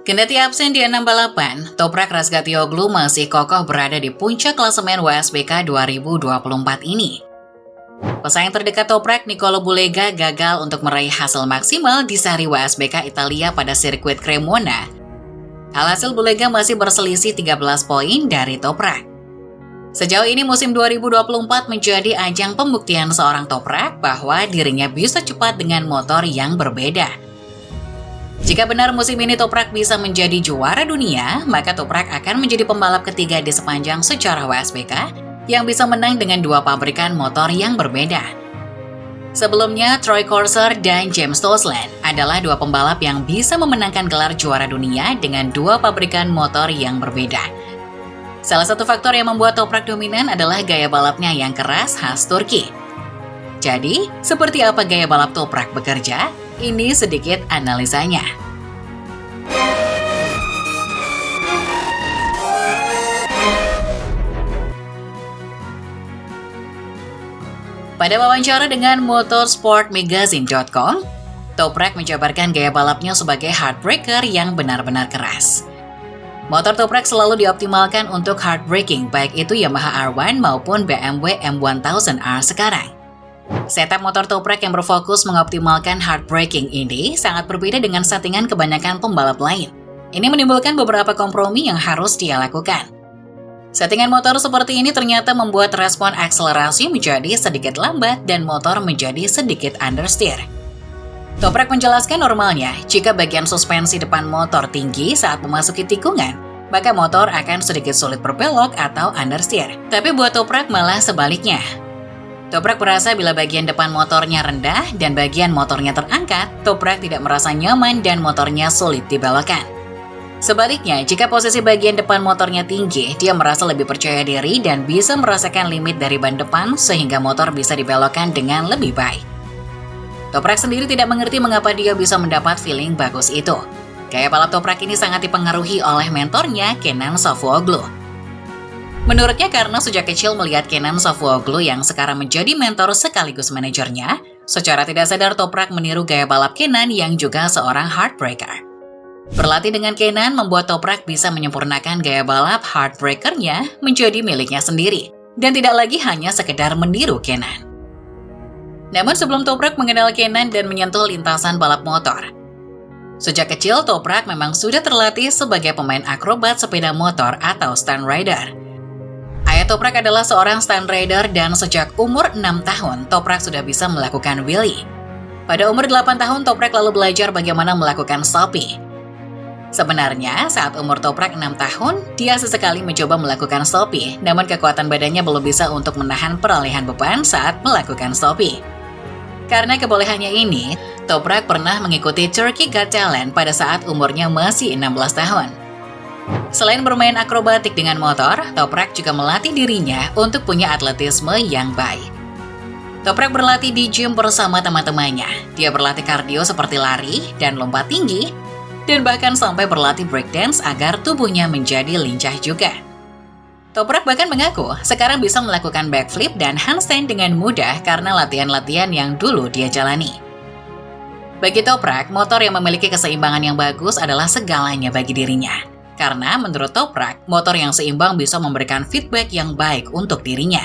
Kendati absen di 6 balapan, Toprak Razgatlioglu masih kokoh berada di puncak klasemen WSBK 2024 ini. Pesaing terdekat Toprak, Niccolò Bulega, gagal untuk meraih hasil maksimal di seri WSBK Italia pada sirkuit Cremona. Alhasil Bulega masih berselisih 13 poin dari Toprak. Sejauh ini musim 2024 menjadi ajang pembuktian seorang Toprak bahwa dirinya bisa cepat dengan motor yang berbeda. Jika benar musim ini Toprak bisa menjadi juara dunia, maka Toprak akan menjadi pembalap ketiga di sepanjang sejarah WSBK yang bisa menang dengan dua pabrikan motor yang berbeda. Sebelumnya, Troy Corser dan James Toseland adalah dua pembalap yang bisa memenangkan gelar juara dunia dengan dua pabrikan motor yang berbeda. Salah satu faktor yang membuat Toprak dominan adalah gaya balapnya yang keras khas Turki. Jadi, seperti apa gaya balap Toprak bekerja? Ini sedikit analisanya. Pada wawancara dengan motorsportmagazine.com, Toprak menjabarkan gaya balapnya sebagai heartbreaker yang benar-benar keras. Motor Toprak selalu dioptimalkan untuk hard braking, baik itu Yamaha R1 maupun BMW M1000R sekarang. Setup motor Toprak yang berfokus mengoptimalkan hard braking ini sangat berbeda dengan settingan kebanyakan pembalap lain. Ini menimbulkan beberapa kompromi yang harus dia lakukan. Settingan motor seperti ini ternyata membuat respon akselerasi menjadi sedikit lambat dan motor menjadi sedikit understeer. Toprak menjelaskan normalnya, jika bagian suspensi depan motor tinggi saat memasuki tikungan, maka motor akan sedikit sulit berbelok atau understeer. Tapi buat Toprak malah sebaliknya. Toprak merasa bila bagian depan motornya rendah dan bagian motornya terangkat, Toprak tidak merasa nyaman dan motornya sulit dibelokkan. Sebaliknya, jika posisi bagian depan motornya tinggi, dia merasa lebih percaya diri dan bisa merasakan limit dari ban depan sehingga motor bisa dibelokkan dengan lebih baik. Toprak sendiri tidak mengerti mengapa dia bisa mendapat feeling bagus itu. Gaya balap Toprak ini sangat dipengaruhi oleh mentornya, Kenan Sofuoglu. Menurutnya karena sejak kecil melihat Kenan Sofuoglu yang sekarang menjadi mentor sekaligus manajernya, secara tidak sadar Toprak meniru gaya balap Kenan yang juga seorang heartbreaker. Berlatih dengan Kenan membuat Toprak bisa menyempurnakan gaya balap heartbreaker-nya menjadi miliknya sendiri, dan tidak lagi hanya sekedar meniru Kenan. Namun sebelum Toprak mengenal Kenan dan menyentuh lintasan balap motor, sejak kecil Toprak memang sudah terlatih sebagai pemain akrobat sepeda motor atau stunt rider. Ayah Toprak adalah seorang stunt rider dan sejak umur 6 tahun Toprak sudah bisa melakukan wheelie. Pada umur 8 tahun Toprak lalu belajar bagaimana melakukan sopi. Sebenarnya saat umur Toprak 6 tahun, dia sesekali mencoba melakukan sopi, namun kekuatan badannya belum bisa untuk menahan peralihan beban saat melakukan sopi. Karena kebolehannya ini, Toprak pernah mengikuti Turkey Got Talent pada saat umurnya masih 16 tahun. Selain bermain akrobatik dengan motor, Toprak juga melatih dirinya untuk punya atletisme yang baik. Toprak berlatih di gym bersama teman-temannya. Dia berlatih kardio seperti lari dan lompat tinggi, dan bahkan sampai berlatih breakdance agar tubuhnya menjadi lincah juga. Toprak bahkan mengaku sekarang bisa melakukan backflip dan handstand dengan mudah karena latihan-latihan yang dulu dia jalani. Bagi Toprak, motor yang memiliki keseimbangan yang bagus adalah segalanya bagi dirinya. Karena menurut Toprak, motor yang seimbang bisa memberikan feedback yang baik untuk dirinya.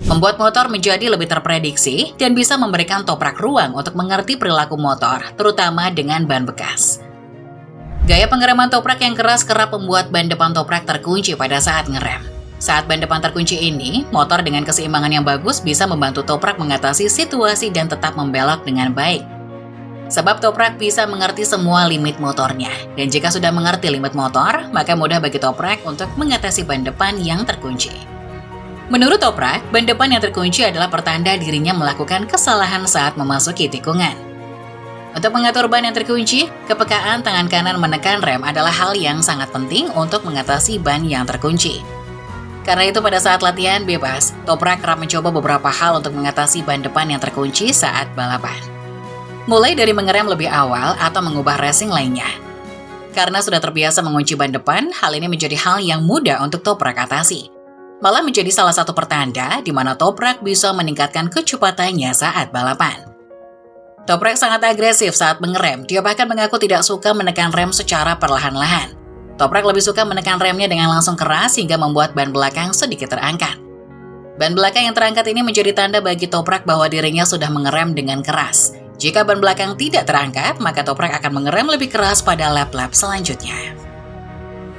Membuat motor menjadi lebih terprediksi dan bisa memberikan Toprak ruang untuk mengerti perilaku motor, terutama dengan ban bekas. Gaya pengereman Toprak yang keras kerap membuat ban depan Toprak terkunci pada saat ngerem. Saat ban depan terkunci ini, motor dengan keseimbangan yang bagus bisa membantu Toprak mengatasi situasi dan tetap membelok dengan baik. Sebab Toprak bisa mengerti semua limit motornya, dan jika sudah mengerti limit motor, maka mudah bagi Toprak untuk mengatasi ban depan yang terkunci. Menurut Toprak, ban depan yang terkunci adalah pertanda dirinya melakukan kesalahan saat memasuki tikungan. Untuk mengatur ban yang terkunci, kepekaan tangan kanan menekan rem adalah hal yang sangat penting untuk mengatasi ban yang terkunci. Karena itu pada saat latihan bebas, Toprak kerap mencoba beberapa hal untuk mengatasi ban depan yang terkunci saat balapan. Mulai dari mengerem lebih awal atau mengubah racing lainnya. Karena sudah terbiasa mengunci ban depan, hal ini menjadi hal yang mudah untuk Toprak atasi. Malah menjadi salah satu pertanda di mana Toprak bisa meningkatkan kecepatannya saat balapan. Toprak sangat agresif saat mengerem, dia bahkan mengaku tidak suka menekan rem secara perlahan-lahan. Toprak lebih suka menekan remnya dengan langsung keras hingga membuat ban belakang sedikit terangkat. Ban belakang yang terangkat ini menjadi tanda bagi Toprak bahwa dirinya sudah mengerem dengan keras. Jika ban belakang tidak terangkat, maka Toprak akan mengerem lebih keras pada lap-lap selanjutnya.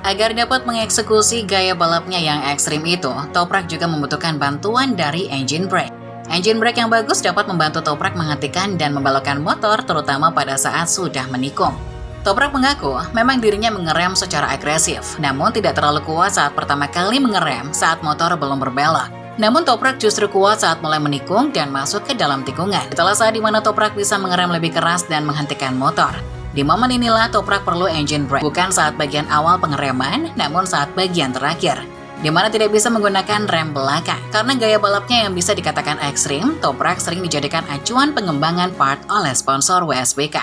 Agar dapat mengeksekusi gaya balapnya yang ekstrim itu, Toprak juga membutuhkan bantuan dari engine brake. Engine brake yang bagus dapat membantu Toprak menghentikan dan membelokkan motor terutama pada saat sudah menikung. Toprak mengaku memang dirinya mengerem secara agresif, namun tidak terlalu kuat saat pertama kali mengerem saat motor belum berbelok. Namun Toprak justru kuat saat mulai menikung dan masuk ke dalam tikungan. Itulah saat di mana Toprak bisa mengerem lebih keras dan menghentikan motor. Di momen inilah Toprak perlu engine brake, bukan saat bagian awal pengereman, namun saat bagian terakhir, di mana tidak bisa menggunakan rem belakang. Karena gaya balapnya yang bisa dikatakan ekstrim, Toprak sering dijadikan acuan pengembangan part oleh sponsor WSBK.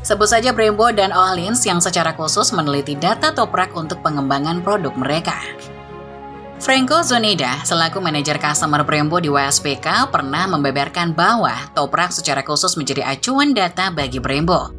Sebut saja Brembo dan Öhlins yang secara khusus meneliti data Toprak untuk pengembangan produk mereka. Franco Zoneda, selaku manajer customer Brembo di WSBK, pernah membeberkan bahwa Toprak secara khusus menjadi acuan data bagi Brembo.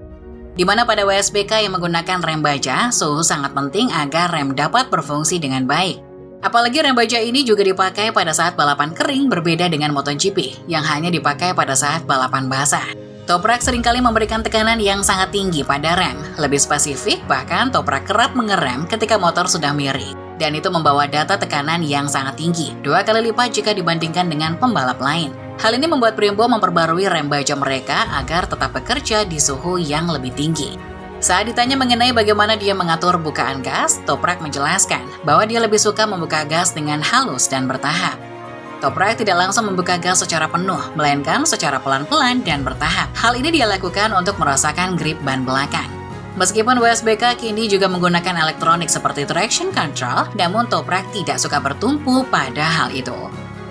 Di mana pada WSBK yang menggunakan rem baja, suhu sangat penting agar rem dapat berfungsi dengan baik. Apalagi rem baja ini juga dipakai pada saat balapan kering berbeda dengan MotoGP yang hanya dipakai pada saat balapan basah. Toprak seringkali memberikan tekanan yang sangat tinggi pada rem. Lebih spesifik, bahkan Toprak kerap mengerem ketika motor sudah miring. Dan itu membawa data tekanan yang sangat tinggi, 2 kali lipat jika dibandingkan dengan pembalap lain. Hal ini membuat Brembo memperbarui rem baja mereka agar tetap bekerja di suhu yang lebih tinggi. Saat ditanya mengenai bagaimana dia mengatur bukaan gas, Toprak menjelaskan bahwa dia lebih suka membuka gas dengan halus dan bertahap. Toprak tidak langsung membuka gas secara penuh, melainkan secara pelan-pelan dan bertahap. Hal ini dia lakukan untuk merasakan grip ban belakang. Meskipun WSBK kini juga menggunakan elektronik seperti traction control, namun Toprak tidak suka bertumpu pada hal itu.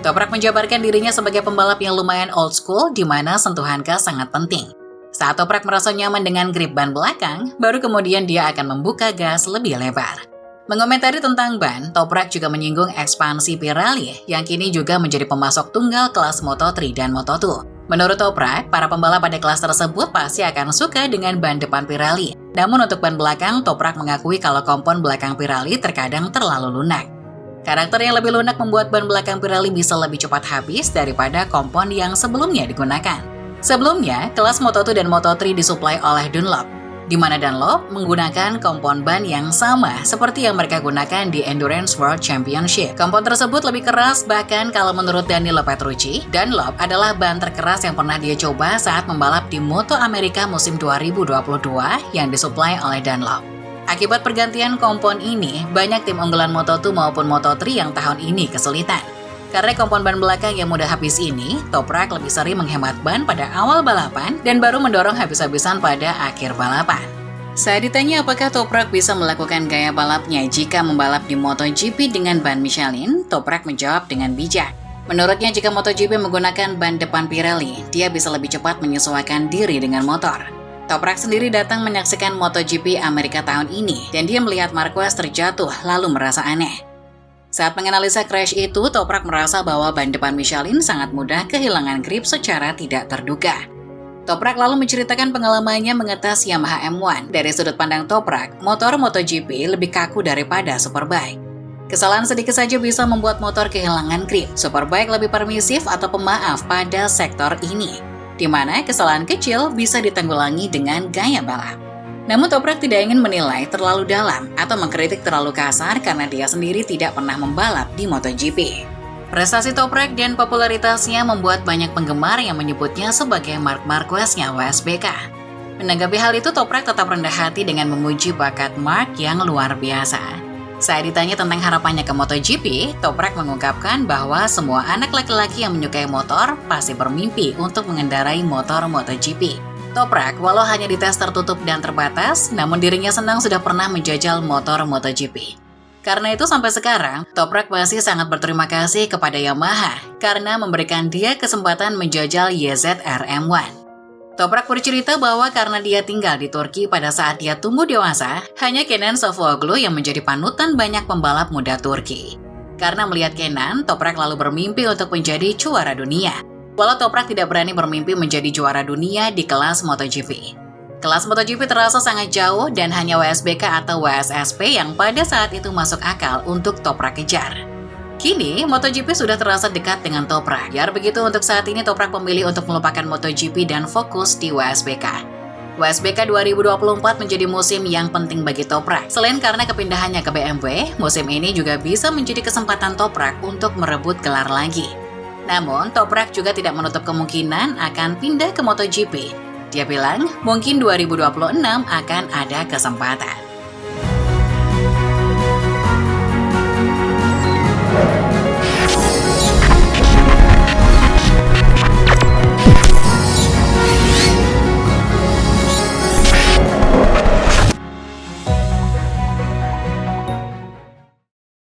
Toprak menjabarkan dirinya sebagai pembalap yang lumayan old school, di mana sentuhan gas sangat penting. Saat Toprak merasa nyaman dengan grip ban belakang, baru kemudian dia akan membuka gas lebih lebar. Mengomentari tentang ban, Toprak juga menyinggung ekspansi Pirelli yang kini juga menjadi pemasok tunggal kelas Moto3 dan Moto2. Menurut Toprak, para pembalap pada kelas tersebut pasti akan suka dengan ban depan Pirelli. Namun untuk ban belakang, Toprak mengakui kalau kompon belakang Pirelli terkadang terlalu lunak. Karakter yang lebih lunak membuat ban belakang Pirelli bisa lebih cepat habis daripada kompon yang sebelumnya digunakan. Sebelumnya, kelas Moto2 dan Moto3 disuplai oleh Dunlop, di mana Dunlop menggunakan kompon ban yang sama seperti yang mereka gunakan di Endurance World Championship. Kompon tersebut lebih keras, bahkan kalau menurut Danilo Petrucci, Dunlop adalah ban terkeras yang pernah dia coba saat membalap di Moto Amerika musim 2022 yang disuplai oleh Dunlop. Akibat pergantian kompon ini, banyak tim unggulan Moto2 maupun Moto3 yang tahun ini kesulitan. Karena kompon ban belakang yang mudah habis ini, Toprak lebih sering menghemat ban pada awal balapan dan baru mendorong habis-habisan pada akhir balapan. Saat ditanya apakah Toprak bisa melakukan gaya balapnya jika membalap di MotoGP dengan ban Michelin, Toprak menjawab dengan bijak. Menurutnya jika MotoGP menggunakan ban depan Pirelli, dia bisa lebih cepat menyesuaikan diri dengan motor. Toprak sendiri datang menyaksikan MotoGP Amerika tahun ini dan dia melihat Marquez terjatuh lalu merasa aneh. Saat menganalisa crash itu, Toprak merasa bahwa ban depan Michelin sangat mudah kehilangan grip secara tidak terduga. Toprak lalu menceritakan pengalamannya mengetes Yamaha M1. Dari sudut pandang Toprak, motor MotoGP lebih kaku daripada Superbike. Kesalahan sedikit saja bisa membuat motor kehilangan grip. Superbike lebih permisif atau pemaaf pada sektor ini, di mana kesalahan kecil bisa ditanggulangi dengan gaya balap. Namun Toprak tidak ingin menilai terlalu dalam atau mengkritik terlalu kasar karena dia sendiri tidak pernah membalap di MotoGP. Prestasi Toprak dan popularitasnya membuat banyak penggemar yang menyebutnya sebagai Marc Marquez-nya WSBK. Menanggapi hal itu, Toprak tetap rendah hati dengan memuji bakat Marc yang luar biasa. Saat ditanya tentang harapannya ke MotoGP, Toprak mengungkapkan bahwa semua anak laki-laki yang menyukai motor pasti bermimpi untuk mengendarai motor MotoGP. Toprak, walau hanya di tes tertutup dan terbatas, namun dirinya senang sudah pernah menjajal motor MotoGP. Karena itu sampai sekarang, Toprak masih sangat berterima kasih kepada Yamaha karena memberikan dia kesempatan menjajal YZR M1. Toprak bercerita bahwa karena dia tinggal di Turki pada saat dia tumbuh dewasa, hanya Kenan Sofuoglu yang menjadi panutan banyak pembalap muda Turki. Karena melihat Kenan, Toprak lalu bermimpi untuk menjadi juara dunia. Walau Toprak tidak berani bermimpi menjadi juara dunia di kelas MotoGP. Kelas MotoGP terasa sangat jauh dan hanya WSBK atau WSSP yang pada saat itu masuk akal untuk Toprak kejar. Kini, MotoGP sudah terasa dekat dengan Toprak. Biar begitu, untuk saat ini Toprak memilih untuk melupakan MotoGP dan fokus di WSBK. WSBK 2024 menjadi musim yang penting bagi Toprak. Selain karena kepindahannya ke BMW, musim ini juga bisa menjadi kesempatan Toprak untuk merebut gelar lagi. Namun, Toprak juga tidak menutup kemungkinan akan pindah ke MotoGP. Dia bilang, mungkin 2026 akan ada kesempatan.